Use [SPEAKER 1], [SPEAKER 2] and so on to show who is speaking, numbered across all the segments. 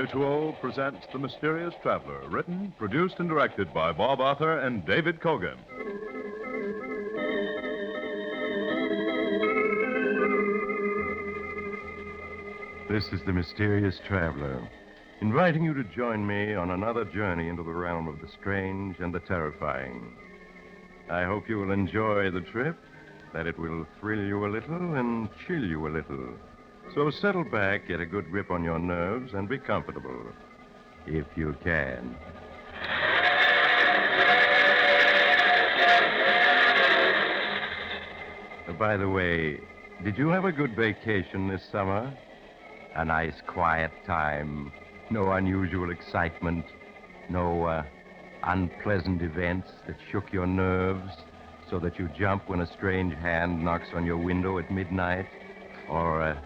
[SPEAKER 1] Mutual presents The Mysterious Traveler, written, produced, and directed by Bob Arthur and David Kogan. This is The Mysterious Traveler, inviting you to join me on another journey into the realm of the strange and the terrifying. I hope you will enjoy the trip, that it will thrill you a little and chill you a little. So settle back, get a good grip on your nerves, and be comfortable, if you can. By the way, did you have a good vacation this summer? A nice, quiet time, no unusual excitement, no unpleasant events that shook your nerves so that you jump when a strange hand knocks on your window at midnight, or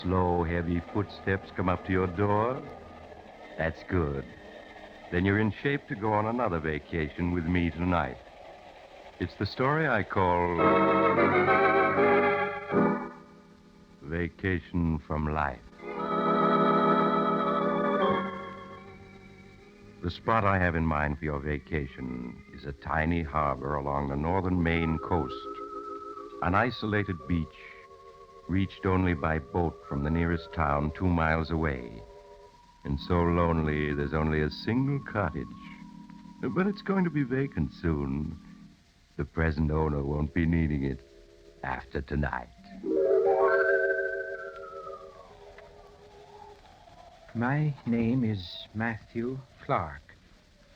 [SPEAKER 1] slow, heavy footsteps come up to your door? That's good. Then you're in shape to go on another vacation with me tonight. It's the story I call Vacation from Life. The spot I have in mind for your vacation is a tiny harbor along the northern Maine coast, an isolated beach reached only by boat from the nearest town 2 miles away, and so lonely there's only a single cottage. But it's going to be vacant soon. The present owner won't be needing it after tonight.
[SPEAKER 2] My name is Matthew Clark.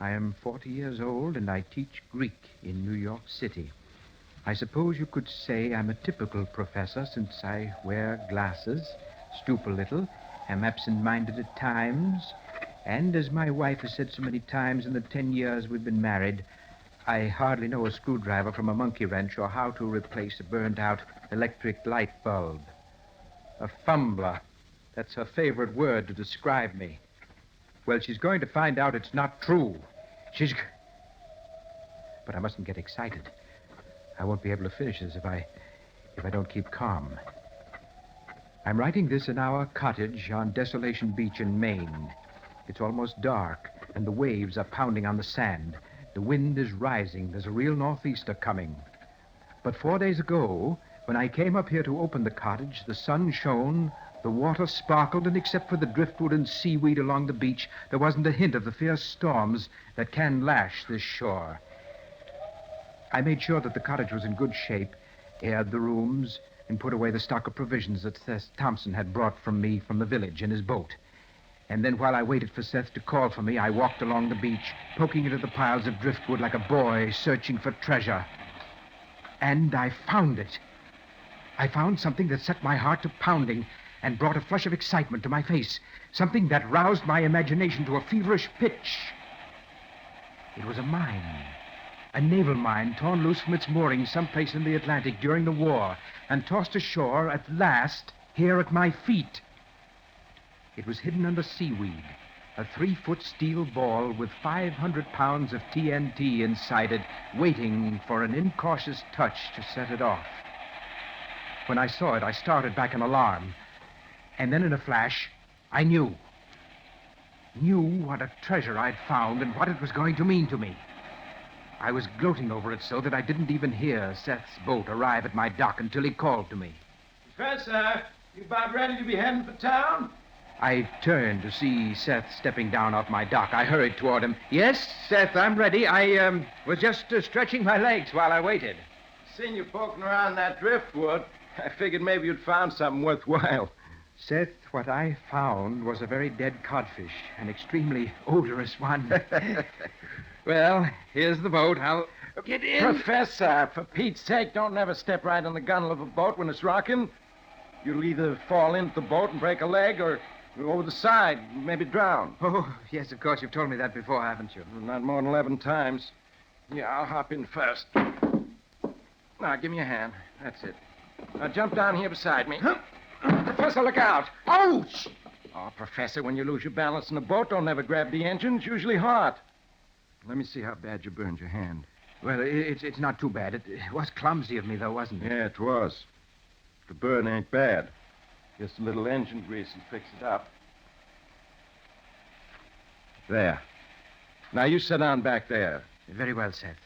[SPEAKER 2] I am 40 years old, and I teach Greek in New York City. I suppose you could say I'm a typical professor, since I wear glasses, stoop a little, am absent-minded at times, and as my wife has said so many times in the 10 years we've been married, I hardly know a screwdriver from a monkey wrench or how to replace a burned-out electric light bulb. A fumbler. That's her favorite word to describe me. Well, she's going to find out it's not true. But I mustn't get excited. I won't be able to finish this if I don't keep calm. I'm writing this in our cottage on Desolation Beach in Maine. It's almost dark, and the waves are pounding on the sand. The wind is rising. There's a real northeaster coming. But 4 days ago, when I came up here to open the cottage, the sun shone, the water sparkled, and except for the driftwood and seaweed along the beach, there wasn't a hint of the fierce storms that can lash this shore. I made sure that the cottage was in good shape, aired the rooms, and put away the stock of provisions that Seth Thompson had brought from me from the village in his boat. And then while I waited for Seth to call for me, I walked along the beach, poking into the piles of driftwood like a boy searching for treasure. And I found it. I found something that set my heart to pounding and brought a flush of excitement to my face, something that roused my imagination to a feverish pitch. It was a mine, a naval mine torn loose from its moorings someplace in the Atlantic during the war and tossed ashore at last here at my feet. It was hidden under seaweed, a 3-foot steel ball with 500 pounds of TNT inside it, waiting for an incautious touch to set it off. When I saw it, I started back in alarm. And then in a flash, I knew what a treasure I'd found and what it was going to mean to me. I was gloating over it so that I didn't even hear Seth's boat arrive at my dock until he called to me.
[SPEAKER 3] Professor, you about ready to be heading for town?
[SPEAKER 2] I turned to see Seth stepping down off my dock. I hurried toward him. Yes, Seth, I'm ready. I was just stretching my legs while I waited.
[SPEAKER 3] Seen you poking around that driftwood. I figured maybe you'd found something worthwhile.
[SPEAKER 2] Seth, what I found was a very dead codfish, an extremely odorous one. Well, here's the boat. I'll get in.
[SPEAKER 3] Professor, for Pete's sake, don't never step right on the gunwale of a boat when it's rocking. You'll either fall into the boat and break a leg or go over the side, maybe drown.
[SPEAKER 2] Oh, yes, of course. You've told me that before, haven't you?
[SPEAKER 3] Not more than 11 times. Yeah, I'll hop in first. Now, give me a hand. That's it. Now, jump down here beside me. Professor, look out.
[SPEAKER 2] Ouch!
[SPEAKER 3] Oh, Professor, when you lose your balance in a boat, don't ever grab the engine. It's usually hot. Let me see how bad you burned your hand.
[SPEAKER 2] Well, it's not too bad. It was clumsy of me, though, wasn't it?
[SPEAKER 3] Yeah, it was. The burn ain't bad. Just a little engine grease and fix it up. There. Now you sit down back there.
[SPEAKER 2] Very well, Seth.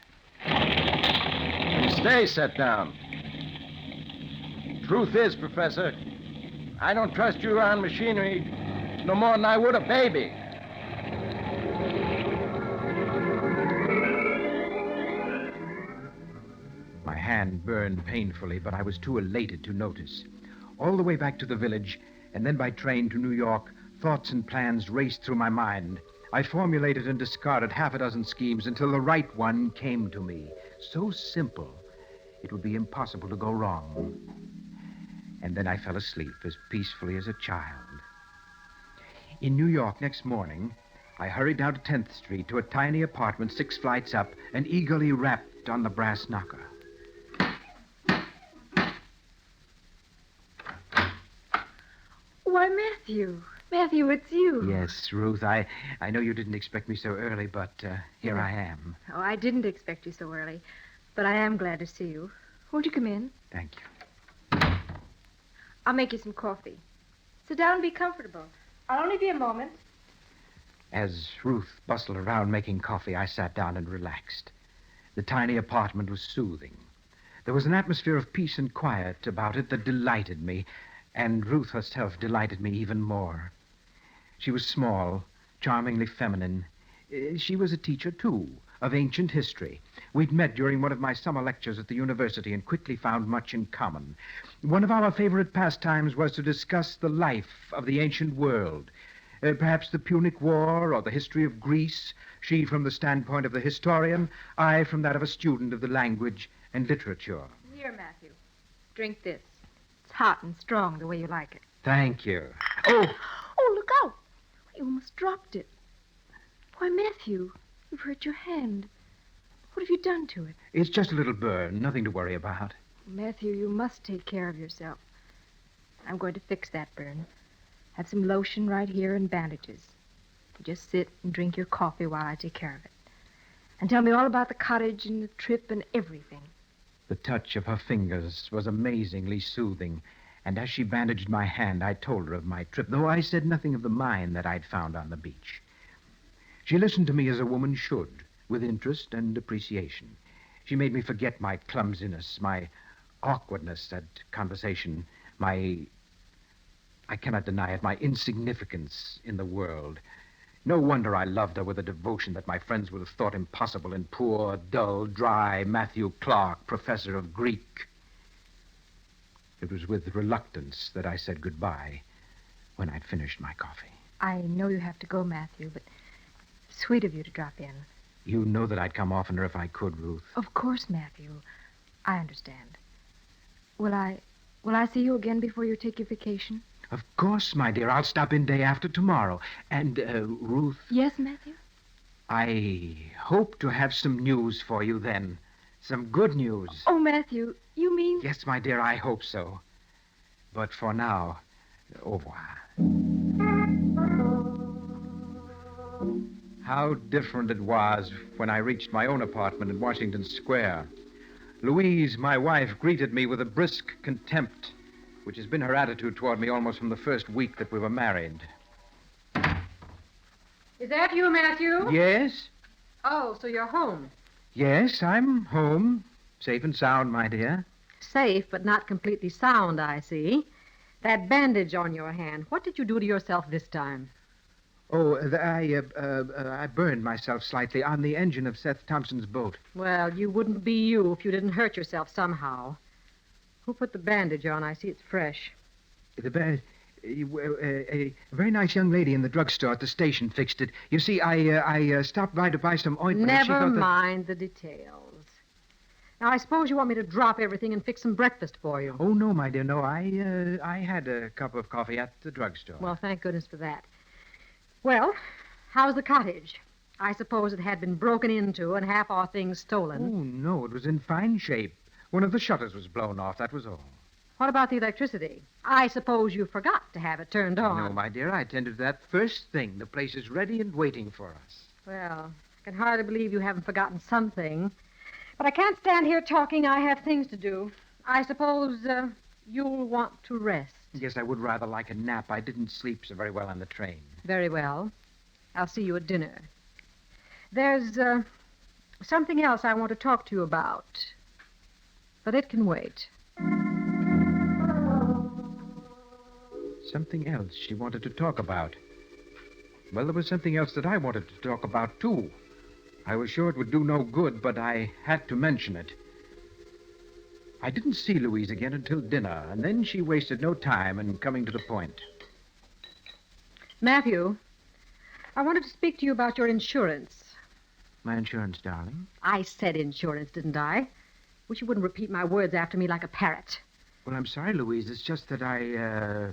[SPEAKER 3] You stay set down. Truth is, Professor, I don't trust you around machinery no more than I would a baby.
[SPEAKER 2] My hand burned painfully, but I was too elated to notice. All the way back to the village, and then by train to New York, thoughts and plans raced through my mind. I formulated and discarded half a dozen schemes until the right one came to me. So simple, it would be impossible to go wrong. And then I fell asleep as peacefully as a child. In New York next morning, I hurried down to 10th Street to a tiny apartment 6 flights up and eagerly rapped on the brass knocker.
[SPEAKER 4] Why, Matthew. Matthew, it's you.
[SPEAKER 2] Yes, Ruth, I know you didn't expect me so early, but here I am.
[SPEAKER 4] Oh, I didn't expect you so early, but I am glad to see you. Won't you come in?
[SPEAKER 2] Thank you.
[SPEAKER 4] I'll make you some coffee. Sit down and be comfortable. I'll only be a moment.
[SPEAKER 2] As Ruth bustled around making coffee, I sat down and relaxed. The tiny apartment was soothing. There was an atmosphere of peace and quiet about it that delighted me, and Ruth herself delighted me even more. She was small, charmingly feminine. She was a teacher, too, of ancient history. We'd met during one of my summer lectures at the university and quickly found much in common. One of our favorite pastimes was to discuss the life of the ancient world. Perhaps the Punic War or the history of Greece, she from the standpoint of the historian, I from that of a student of the language and literature.
[SPEAKER 4] Here, Matthew. Drink this. It's hot and strong the way you like it.
[SPEAKER 2] Thank you. Oh!
[SPEAKER 4] Oh, look out. You almost dropped it. Why, Matthew, you've hurt your hand. What have you done to it?
[SPEAKER 2] It's just a little burn, nothing to worry about.
[SPEAKER 4] Matthew, you must take care of yourself. I'm going to fix that burn. Have some lotion right here and bandages. You just sit and drink your coffee while I take care of it. And tell me all about the cottage and the trip and everything.
[SPEAKER 2] The touch of her fingers was amazingly soothing, and as she bandaged my hand, I told her of my trip, though I said nothing of the mine that I'd found on the beach. She listened to me as a woman should, with interest and appreciation. She made me forget my clumsiness, my awkwardness at conversation, I cannot deny it, my insignificance in the world. No wonder I loved her with a devotion that my friends would have thought impossible in poor, dull, dry Matthew Clark, professor of Greek. It was with reluctance that I said goodbye when I'd finished my coffee.
[SPEAKER 4] I know you have to go, Matthew, but sweet of you to drop in.
[SPEAKER 2] You know that I'd come oftener if I could, Ruth.
[SPEAKER 4] Of course, Matthew. I understand. Will I see you again before you take your vacation?
[SPEAKER 2] Of course, my dear. I'll stop in day after tomorrow. And, Ruth...
[SPEAKER 4] Yes, Matthew?
[SPEAKER 2] I hope to have some news for you then. Some good news.
[SPEAKER 4] Oh, Matthew, you mean...
[SPEAKER 2] Yes, my dear, I hope so. But for now, au revoir. How different it was when I reached my own apartment in Washington Square. Louise, my wife, greeted me with a brisk contempt, which has been her attitude toward me almost from the first week that we were married.
[SPEAKER 5] Is that you, Matthew?
[SPEAKER 2] Yes?
[SPEAKER 5] Oh, so you're home.
[SPEAKER 2] Yes, I'm home. Safe and sound, my dear.
[SPEAKER 5] Safe, but not completely sound, I see. That bandage on your hand, what did you do to yourself this time?
[SPEAKER 2] Oh, I burned myself slightly on the engine of Seth Thompson's boat.
[SPEAKER 5] Well, you wouldn't be you if you didn't hurt yourself somehow. Who put the bandage on? I see it's fresh.
[SPEAKER 2] A very nice young lady in the drugstore at the station fixed it. You see, I stopped by to buy some ointment. and she
[SPEAKER 5] Never
[SPEAKER 2] thought that-
[SPEAKER 5] mind the details. Now, I suppose you want me to drop everything and fix some breakfast for you.
[SPEAKER 2] Oh, no, my dear, no. I had a cup of coffee at the drugstore.
[SPEAKER 5] Well, thank goodness for that. Well, how's the cottage? I suppose it had been broken into and half our things stolen.
[SPEAKER 2] Oh, no, it was in fine shape. One of the shutters was blown off, that was all.
[SPEAKER 5] What about the electricity? I suppose you forgot to have it turned on.
[SPEAKER 2] No, my dear, I attended to that first thing. The place is ready and waiting for us.
[SPEAKER 5] Well, I can hardly believe you haven't forgotten something. But I can't stand here talking. I have things to do. I suppose you'll want to rest.
[SPEAKER 2] Yes, I would rather like a nap. I didn't sleep so very well on the train.
[SPEAKER 5] Very well. I'll see you at dinner. There's something else I want to talk to you about, but it can wait.
[SPEAKER 2] Something else she wanted to talk about. Well, there was something else that I wanted to talk about, too. I was sure it would do no good, but I had to mention it. I didn't see Louise again until dinner, and then she wasted no time in coming to the point.
[SPEAKER 5] Matthew, I wanted to speak to you about your insurance.
[SPEAKER 2] My insurance, darling?
[SPEAKER 5] I said insurance, didn't I? Wish you wouldn't repeat my words after me like a parrot.
[SPEAKER 2] Well, I'm sorry, Louise. It's just that I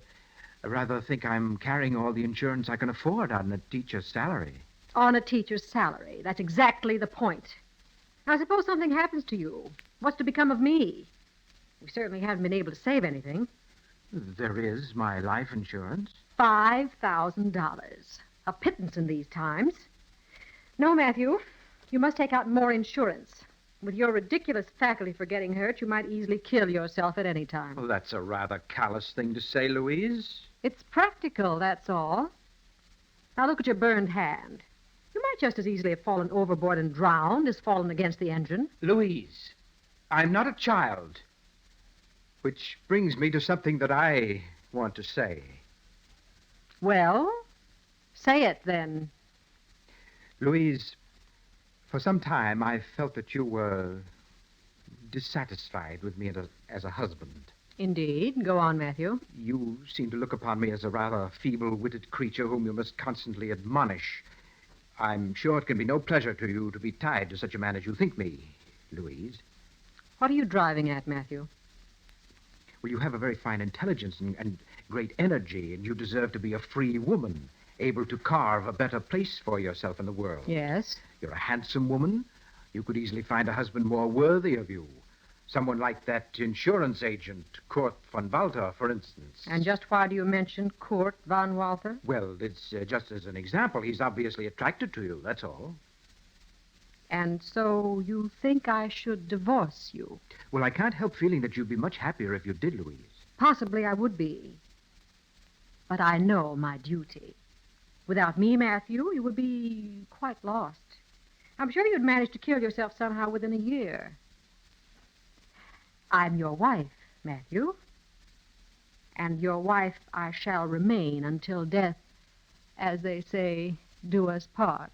[SPEAKER 2] rather think I'm carrying all the insurance I can afford on a teacher's salary.
[SPEAKER 5] On a teacher's salary. That's exactly the point. Now, suppose something happens to you. What's to become of me? We certainly haven't been able to save anything.
[SPEAKER 2] There is my life insurance.
[SPEAKER 5] $5,000. A pittance in these times. No, Matthew, you must take out more insurance. With your ridiculous faculty for getting hurt, you might easily kill yourself at any time.
[SPEAKER 2] Well, that's a rather callous thing to say, Louise.
[SPEAKER 5] It's practical, that's all. Now look at your burned hand. You might just as easily have fallen overboard and drowned as fallen against the engine.
[SPEAKER 2] Louise, I'm not a child. Which brings me to something that I want to say.
[SPEAKER 5] Well, say it then.
[SPEAKER 2] Louise, for some time I felt that you were dissatisfied with me as a husband.
[SPEAKER 5] Indeed. Go on, Matthew.
[SPEAKER 2] You seem to look upon me as a rather feeble-witted creature whom you must constantly admonish. I'm sure it can be no pleasure to you to be tied to such a man as you think me, Louise.
[SPEAKER 5] What are you driving at, Matthew?
[SPEAKER 2] Well, you have a very fine intelligence and great energy, and you deserve to be a free woman, able to carve a better place for yourself in the world.
[SPEAKER 5] Yes.
[SPEAKER 2] You're a handsome woman. You could easily find a husband more worthy of you. Someone like that insurance agent, Kurt von Walter, for instance.
[SPEAKER 5] And just why do you mention Kurt von Walter?
[SPEAKER 2] Well, it's just as an example. He's obviously attracted to you, that's all.
[SPEAKER 5] And so you think I should divorce you?
[SPEAKER 2] Well, I can't help feeling that you'd be much happier if you did, Louise.
[SPEAKER 5] Possibly I would be. But I know my duty. Without me, Matthew, you would be quite lost. I'm sure you'd manage to kill yourself somehow within a year. I'm your wife, Matthew. And your wife I shall remain until death, as they say, do us part.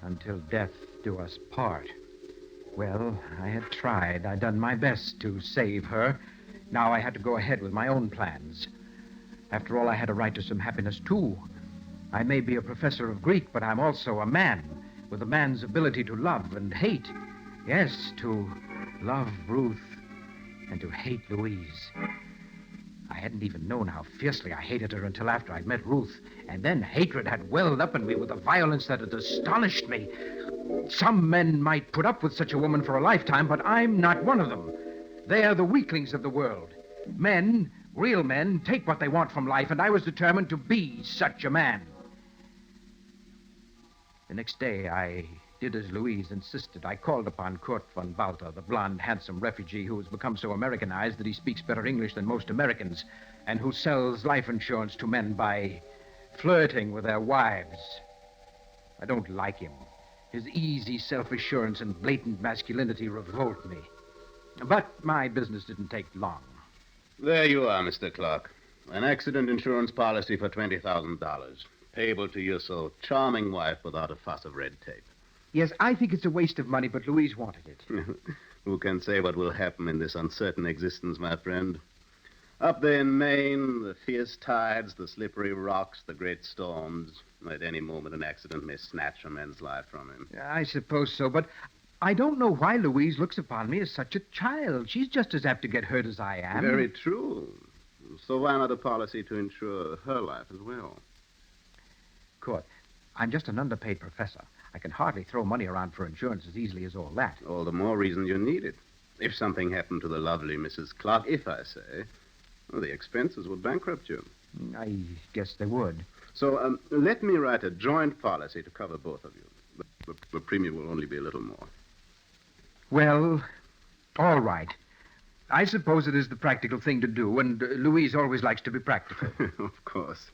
[SPEAKER 2] Until death do us part. Well, I had tried. I'd done my best to save her. Now I had to go ahead with my own plans. After all, I had a right to some happiness, too. I may be a professor of Greek, but I'm also a man, with a man's ability to love and hate. Yes, to love Ruth and to hate Louise. I hadn't even known how fiercely I hated her until after I'd met Ruth. And then hatred had welled up in me with a violence that had astonished me. Some men might put up with such a woman for a lifetime, but I'm not one of them. They're the weaklings of the world. Men, real men, take what they want from life, and I was determined to be such a man. The next day, I did as Louise insisted. I called upon Kurt von Walter, the blond, handsome refugee who has become so Americanized that he speaks better English than most Americans, and who sells life insurance to men by flirting with their wives. I don't like him. His easy self-assurance and blatant masculinity revolt me. But my business didn't take long.
[SPEAKER 6] There you are, Mr. Clark. An accident insurance policy for $20,000. Payable to your so charming wife without a fuss of red tape.
[SPEAKER 2] Yes, I think it's a waste of money, but Louise wanted it.
[SPEAKER 6] Who can say what will happen in this uncertain existence, my friend? Up there in Maine, the fierce tides, the slippery rocks, the great storms. At any moment, an accident may snatch a man's life from him.
[SPEAKER 2] I suppose so, but I don't know why Louise looks upon me as such a child. She's just as apt to get hurt as I am.
[SPEAKER 6] Very true. So why not a policy to insure her life as well?
[SPEAKER 2] Court, I'm just an underpaid professor. I can hardly throw money around for insurance as easily as all that.
[SPEAKER 6] All the more reason you need it. If something happened to the lovely Mrs. Clark, if I say, well, the expenses would bankrupt you.
[SPEAKER 2] I guess they would.
[SPEAKER 6] So let me write a joint policy to cover both of you. But the premium will only be a little more.
[SPEAKER 2] Well, all right. I suppose it is the practical thing to do, and Louise always likes to be practical.
[SPEAKER 6] Of course.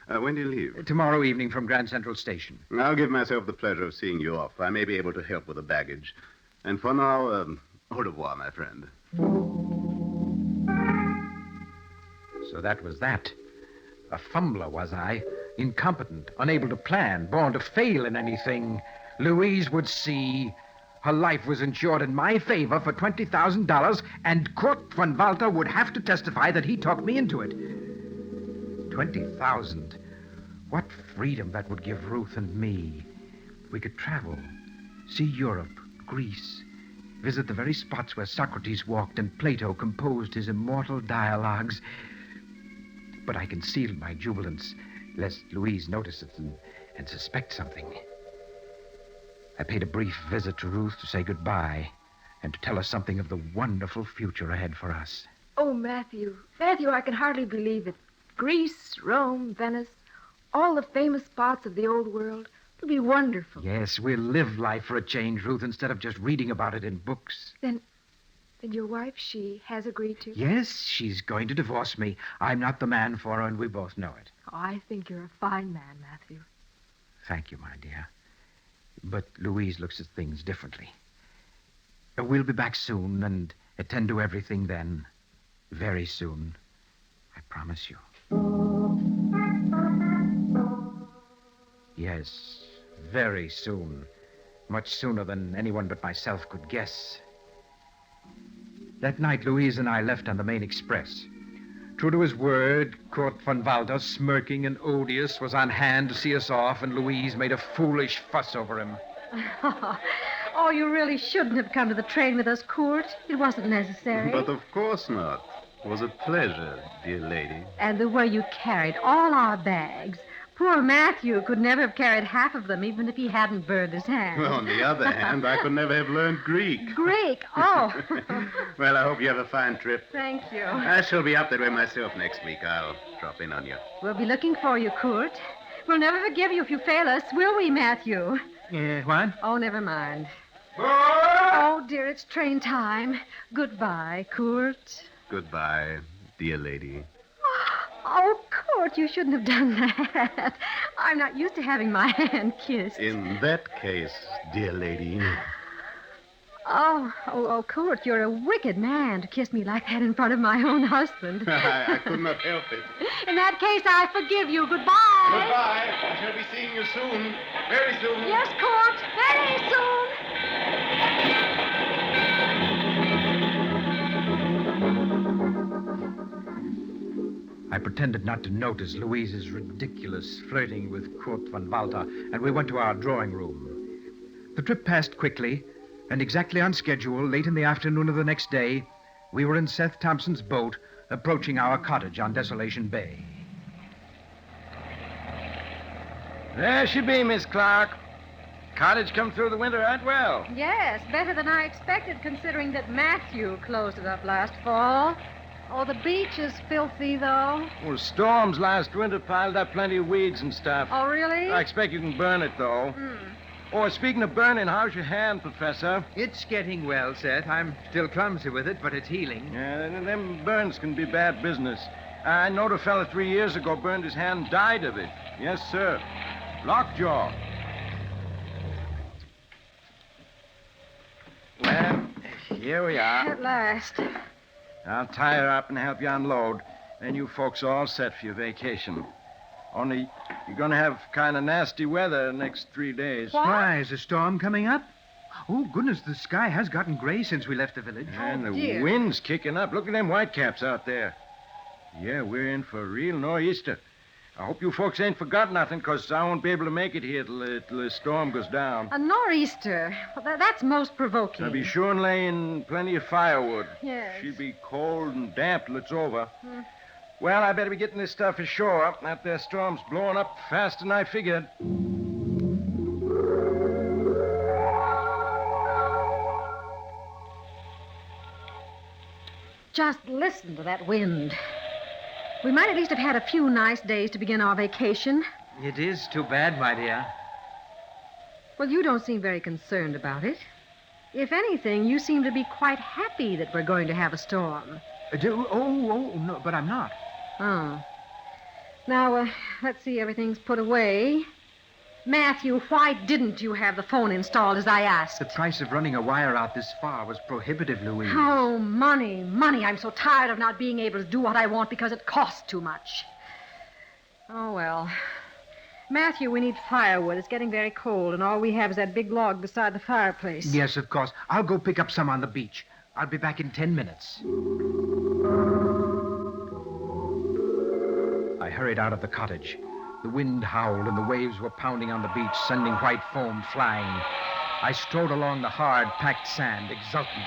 [SPEAKER 6] When do you leave?
[SPEAKER 2] Tomorrow evening from Grand Central Station.
[SPEAKER 6] I'll give myself the pleasure of seeing you off. I may be able to help with the baggage. And for now, au revoir, my friend.
[SPEAKER 2] So that was that. A fumbler, was I? Incompetent, unable to plan, born to fail in anything. Louise would see. Her life was insured in my favor for $20,000, and Kurt von Walter would have to testify that he talked me into it. 20,000. What freedom that would give Ruth and me. We could travel, see Europe, Greece, visit the very spots where Socrates walked and Plato composed his immortal dialogues. But I concealed my jubilance, lest Louise notice it and suspect something. I paid a brief visit to Ruth to say goodbye and to tell her something of the wonderful future ahead for us.
[SPEAKER 4] Oh, Matthew. Matthew, I can hardly believe it. Greece, Rome, Venice, all the famous spots of the old world. It'll be wonderful.
[SPEAKER 2] Yes, we'll live life for a change, Ruth, instead of just reading about it in books.
[SPEAKER 4] Then your wife, she has agreed to?
[SPEAKER 2] Yes, she's going to divorce me. I'm not the man for her, and we both know it.
[SPEAKER 4] Oh, I think you're a fine man, Matthew.
[SPEAKER 2] Thank you, my dear. But Louise looks at things differently. We'll be back soon and attend to everything then. Very soon. I promise you. Yes, very soon. Much sooner than anyone but myself could guess. That night, Louise and I left on the main express. True to his word, Kurt von Walter, smirking and odious, was on hand to see us off, and Louise made a foolish fuss over him.
[SPEAKER 5] Oh, you really shouldn't have come to the train with us, Kurt. It wasn't necessary.
[SPEAKER 6] But of course not. It was a pleasure, dear lady.
[SPEAKER 5] And the way you carried all our bags. Poor Matthew could never have carried half of them, even if he hadn't burned his hand.
[SPEAKER 6] Well, on the other hand, I could never have learned Greek.
[SPEAKER 5] Greek? Oh.
[SPEAKER 6] Well, I hope you have a fine trip.
[SPEAKER 5] Thank you.
[SPEAKER 6] I shall be up that way myself next week. I'll drop in on you.
[SPEAKER 5] We'll be looking for you, Kurt. We'll never forgive you if you fail us, will we, Matthew?
[SPEAKER 2] What?
[SPEAKER 5] Oh, never mind. Oh, dear, it's train time. Goodbye, Kurt.
[SPEAKER 6] Goodbye, dear lady.
[SPEAKER 5] Oh, Kurt, you shouldn't have done that. I'm not used to having my hand kissed.
[SPEAKER 6] In that case, dear lady.
[SPEAKER 5] Oh, Kurt, you're a wicked man to kiss me like that in front of my own husband.
[SPEAKER 6] I could not help it.
[SPEAKER 5] In that case, I forgive you. Goodbye.
[SPEAKER 6] Goodbye. I shall be seeing you soon. Very soon.
[SPEAKER 5] Yes, Kurt, very soon.
[SPEAKER 2] I pretended not to notice Louise's ridiculous flirting with Kurt von Walter, and we went to our drawing room. The trip passed quickly, and exactly on schedule, late in the afternoon of the next day, we were in Seth Thompson's boat, approaching our cottage on Desolation Bay.
[SPEAKER 3] There she be, Miss Clark. Cottage come through the winter right well.
[SPEAKER 5] Yes, better than I expected, considering that Matthew closed it up last fall. Oh, the beach is filthy, though.
[SPEAKER 3] Well, storms last winter piled up plenty of weeds and stuff.
[SPEAKER 5] Oh, really?
[SPEAKER 3] I expect you can burn it, though. Oh, speaking of burning, how's your hand, Professor?
[SPEAKER 2] It's getting well, Seth. I'm still clumsy with it, but it's healing.
[SPEAKER 3] Yeah, them burns can be bad business. I knowed a fella 3 years ago burned his hand and died of it. Yes, sir. Lockjaw. Well, here we are.
[SPEAKER 5] At last.
[SPEAKER 3] I'll tie her up and help you unload. Then you folks are all set for your vacation. Only you're going to have kind of nasty weather the next 3 days.
[SPEAKER 5] What?
[SPEAKER 2] Why, is a storm coming up? Oh, goodness, the sky has gotten gray since we left the village.
[SPEAKER 3] And the
[SPEAKER 5] dear.
[SPEAKER 3] wind's kicking up. Look at them whitecaps out there. Yeah, we're in for a real nor'easter. I hope you folks ain't forgot nothing, because I won't be able to make it here till the storm goes down.
[SPEAKER 5] A nor'easter. Well, that's most provoking.
[SPEAKER 3] I'll be sure and lay in plenty of firewood.
[SPEAKER 5] Yes.
[SPEAKER 3] She'll be cold and damp till it's over. Well, I better be getting this stuff ashore. That there storm's blowing up faster than I figured.
[SPEAKER 5] Just listen to that wind. We might at least have had a few nice days to begin our vacation.
[SPEAKER 2] It is too bad, my dear.
[SPEAKER 5] Well, you don't seem very concerned about it. If anything, you seem to be quite happy that we're going to have a storm.
[SPEAKER 2] No, but I'm not.
[SPEAKER 5] Oh. Now, let's see, everything's put away. Matthew, why didn't you have the phone installed as I asked?
[SPEAKER 2] The price of running a wire out this far was prohibitive, Louise.
[SPEAKER 5] Oh, money. I'm so tired of not being able to do what I want because it costs too much. Oh, well. Matthew, we need firewood. It's getting very cold, and all we have is that big log beside the fireplace.
[SPEAKER 2] Yes, of course. I'll go pick up some on the beach. I'll be back in 10 minutes. I hurried out of the cottage. The wind howled and the waves were pounding on the beach, sending white foam flying. I strode along the hard, packed sand, exultant.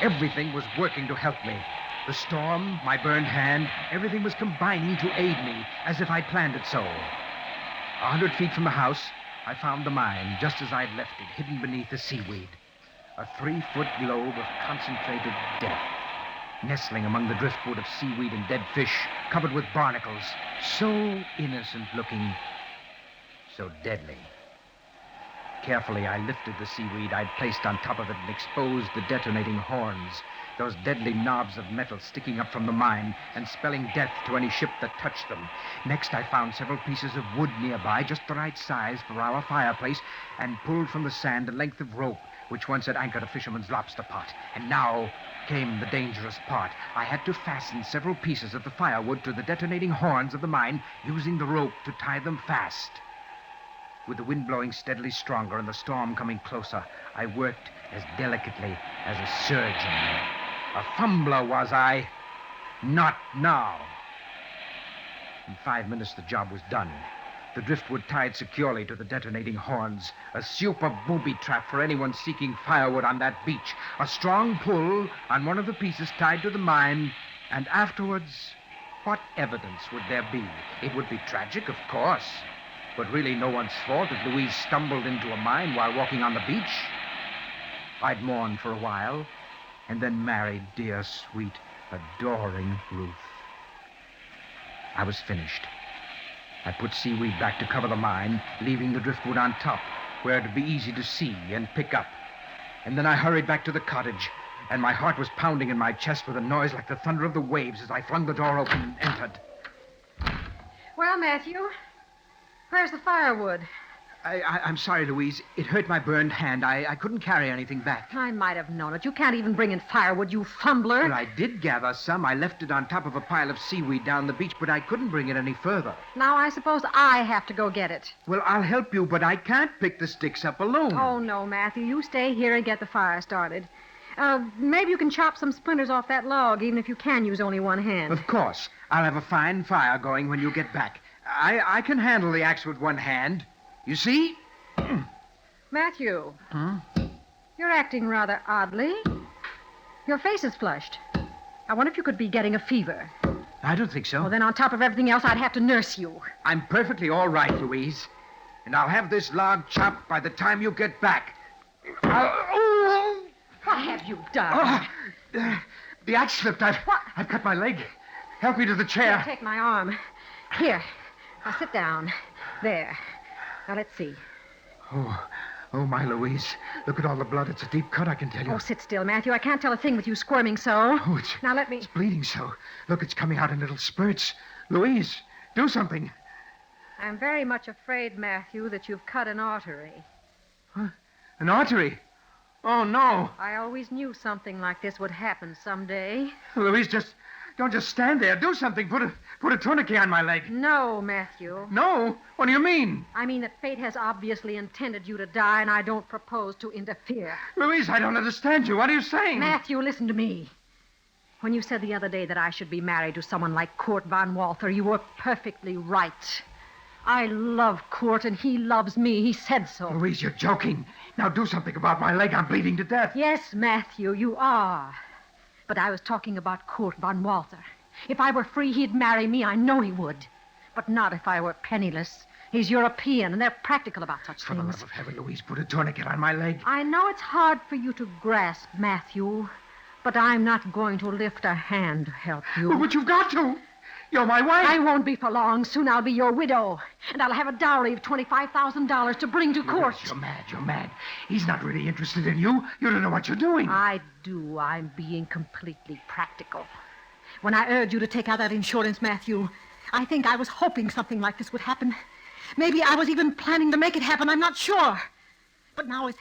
[SPEAKER 2] Everything was working to help me. The storm, my burned hand, everything was combining to aid me, as if I'd planned it so. 100 feet from the house, I found the mine, just as I'd left it, hidden beneath the seaweed. A 3-foot globe of concentrated death, nestling among the driftwood of seaweed and dead fish, covered with barnacles, so innocent looking, so deadly. Carefully, I lifted the seaweed I'd placed on top of it and exposed the detonating horns, those deadly knobs of metal sticking up from the mine and spelling death to any ship that touched them. Next, I found several pieces of wood nearby, just the right size for our fireplace, and pulled from the sand a length of rope which once had anchored a fisherman's lobster pot. And now came the dangerous part. I had to fasten several pieces of the firewood to the detonating horns of the mine, using the rope to tie them fast. With the wind blowing steadily stronger and the storm coming closer, I worked as delicately as a surgeon. A fumbler was I. Not now. In 5 minutes, the job was done. The driftwood tied securely to the detonating horns. A super booby trap for anyone seeking firewood on that beach. A strong pull on one of the pieces tied to the mine. And afterwards, what evidence would there be? It would be tragic, of course. But really no one's fault if Louise stumbled into a mine while walking on the beach. I'd mourn for a while, and then married dear, sweet, adoring Ruth. I was finished. I put seaweed back to cover the mine, leaving the driftwood on top, where it'd be easy to see and pick up. And then I hurried back to the cottage, and my heart was pounding in my chest with a noise like the thunder of the waves as I flung the door open and entered.
[SPEAKER 5] Well, Matthew, where's the firewood?
[SPEAKER 2] I'm sorry, Louise. It hurt my burned hand. I couldn't carry anything back.
[SPEAKER 5] I might have known it. You can't even bring in firewood, you fumbler.
[SPEAKER 2] Well, I did gather some. I left it on top of a pile of seaweed down the beach, but I couldn't bring it any further.
[SPEAKER 5] Now I suppose I have to go get it.
[SPEAKER 2] Well, I'll help you, but I can't pick the sticks up alone.
[SPEAKER 5] Oh, no, Matthew. You stay here and get the fire started. Maybe you can chop some splinters off that log, even if you can use only one hand.
[SPEAKER 2] Of course. I'll have a fine fire going when you get back. I can handle the axe with one hand. You see?
[SPEAKER 5] Matthew.
[SPEAKER 2] Huh?
[SPEAKER 5] You're acting rather oddly. Your face is flushed. I wonder if you could be getting a fever.
[SPEAKER 2] I don't think so.
[SPEAKER 5] Well, then on top of everything else, I'd have to nurse you.
[SPEAKER 2] I'm perfectly all right, Louise. And I'll have this log chopped by the time you get back.
[SPEAKER 5] What have you done?
[SPEAKER 2] The axe slipped. I've cut my leg. Help me to the chair.
[SPEAKER 5] Here, take my arm. Here. Now sit down. There. Now, let's see.
[SPEAKER 2] Oh, my Louise. Look at all the blood. It's a deep cut, I can tell you.
[SPEAKER 5] Oh, sit still, Matthew. I can't tell a thing with you squirming so.
[SPEAKER 2] Oh,
[SPEAKER 5] Now, let me...
[SPEAKER 2] It's bleeding so. Look, it's coming out in little spurts. Louise, do something.
[SPEAKER 5] I'm very much afraid, Matthew, that you've cut an artery.
[SPEAKER 2] Huh? An artery? Oh, no.
[SPEAKER 5] I always knew something like this would happen someday.
[SPEAKER 2] Louise, don't just stand there. Do something. Put a tourniquet on my leg.
[SPEAKER 5] No, Matthew.
[SPEAKER 2] No? What do you mean?
[SPEAKER 5] I mean that fate has obviously intended you to die, and I don't propose to interfere.
[SPEAKER 2] Louise, I don't understand you. What are you saying?
[SPEAKER 5] Matthew, listen to me. When you said the other day that I should be married to someone like Kurt von Walther, you were perfectly right. I love Kurt, and he loves me. He said so.
[SPEAKER 2] Louise, you're joking. Now do something about my leg. I'm bleeding to death.
[SPEAKER 5] Yes, Matthew, you are. But I was talking about Kurt von Walther. If I were free, he'd marry me. I know he would. But not if I were penniless. He's European, and they're practical about such
[SPEAKER 2] For
[SPEAKER 5] things.
[SPEAKER 2] the love of heaven, Louise, put a tourniquet on my leg.
[SPEAKER 5] I know it's hard for you to grasp, Matthew, but I'm not going to lift a hand to help you.
[SPEAKER 2] But you've got to.
[SPEAKER 7] You're my wife.
[SPEAKER 5] I won't be for long. Soon I'll be your widow. And I'll have a dowry of $25,000 to bring to court.
[SPEAKER 7] You're mad. He's not really interested in you. You don't know what you're doing.
[SPEAKER 5] I do. I'm being completely practical. When I urged you to take out that insurance, Matthew, I think I was hoping something like this would happen. Maybe I was even planning to make it happen. I'm not sure. But now it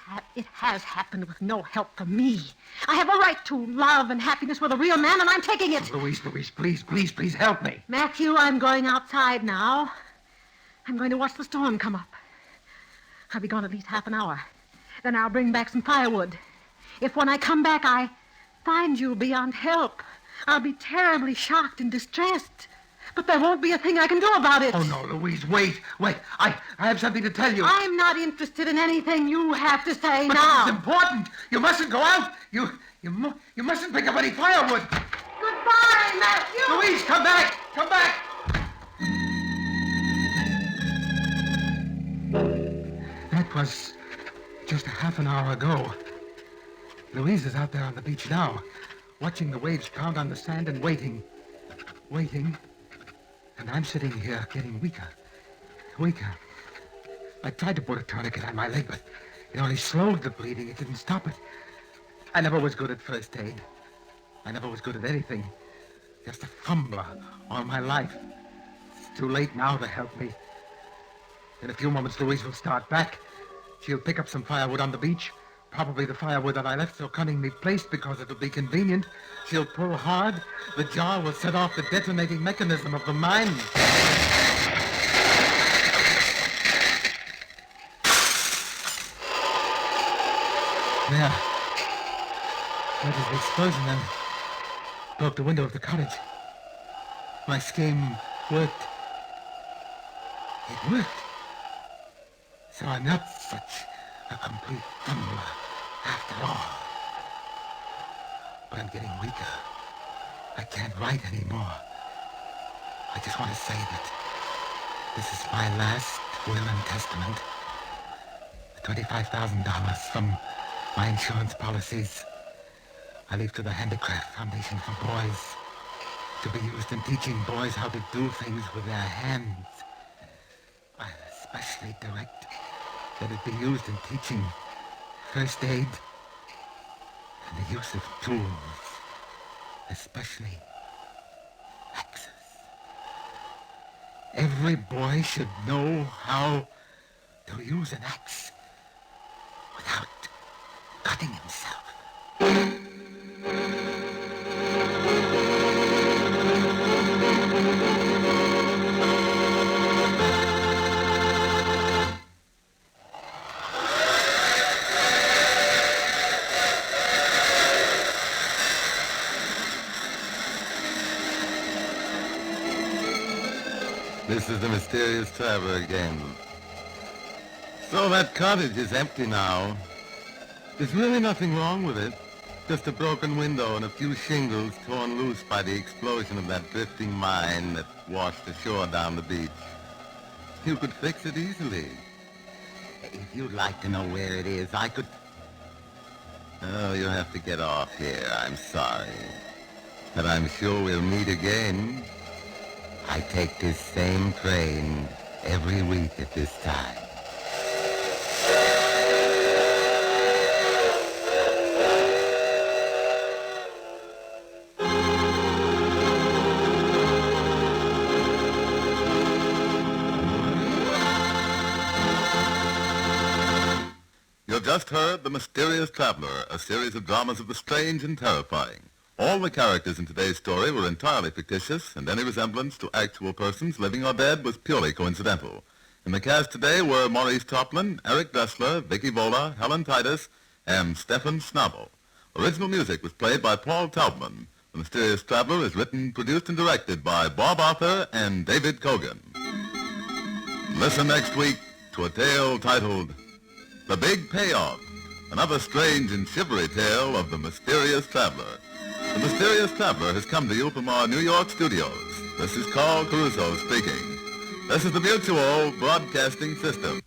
[SPEAKER 5] has happened with no help from me. I have a right to love and happiness with a real man, and I'm taking it.
[SPEAKER 7] Louise, please help me.
[SPEAKER 5] Matthew, I'm going outside now. I'm going to watch the storm come up. I'll be gone at least half an hour. Then I'll bring back some firewood. If when I come back I find you beyond help, I'll be terribly shocked and distressed. But there won't be a thing I can do about it.
[SPEAKER 7] Oh, no, Louise, wait. I have something to tell you.
[SPEAKER 5] I'm not interested in anything you have to say
[SPEAKER 7] But
[SPEAKER 5] now.
[SPEAKER 7] this is important. You mustn't go out. You mustn't pick up any firewood.
[SPEAKER 5] Goodbye, Matthew!
[SPEAKER 7] Louise, come back! Come back! That was just a half an hour ago. Louise is out there on the beach now, watching the waves pound on the sand and waiting. And I'm sitting here getting weaker. I tried to put a tourniquet on my leg, but it only slowed the bleeding. It didn't stop it. I never was good at first aid. I never was good at anything. Just a fumbler all my life. It's too late now to help me. In a few moments, Louise will start back. She'll pick up some firewood on the beach. Probably the firewood that I left so cunningly placed because it'll be convenient. She'll pull hard. The jar will set off the detonating mechanism of the mine. There. That is the explosion and broke the window of the cottage. My scheme worked. It worked. So I'm not such a complete fumbler after all. But I'm getting weaker. I can't write anymore. I just want to say that this is my last will and testament. The $25,000 from my insurance policies I leave to the Handicraft Foundation for Boys, to be used in teaching boys how to do things with their hands. I especially direct that it be used in teaching first aid and the use of tools, especially axes. Every boy should know how to use an axe without cutting himself.
[SPEAKER 1] This is the mysterious traveler again. So that cottage is empty now. There's really nothing wrong with it. Just a broken window and a few shingles torn loose by the explosion of that drifting mine that washed ashore down the beach. You could fix it easily. If you'd like to know where it is, I could... Oh, you have to get off here. I'm sorry. But I'm sure we'll meet again. I take this same train every week at this time.
[SPEAKER 8] You've just heard The Mysterious Traveler, a series of dramas of the strange and terrifying. All the characters in today's story were entirely fictitious, and any resemblance to actual persons, living or dead, was purely coincidental. In the cast today were Maurice Toplin, Eric Dressler, Vicky Vola, Helen Titus, and Stefan Schnabel. Original music was played by Paul Taubman. The Mysterious Traveler is written, produced, and directed by Bob Arthur and David Kogan. Listen next week to a tale titled The Big Payoff, another strange and shivery tale of the Mysterious Traveler. The Mysterious Traveler has come to you from our New York studios. This is Carl Caruso speaking. This is the Mutual Broadcasting System.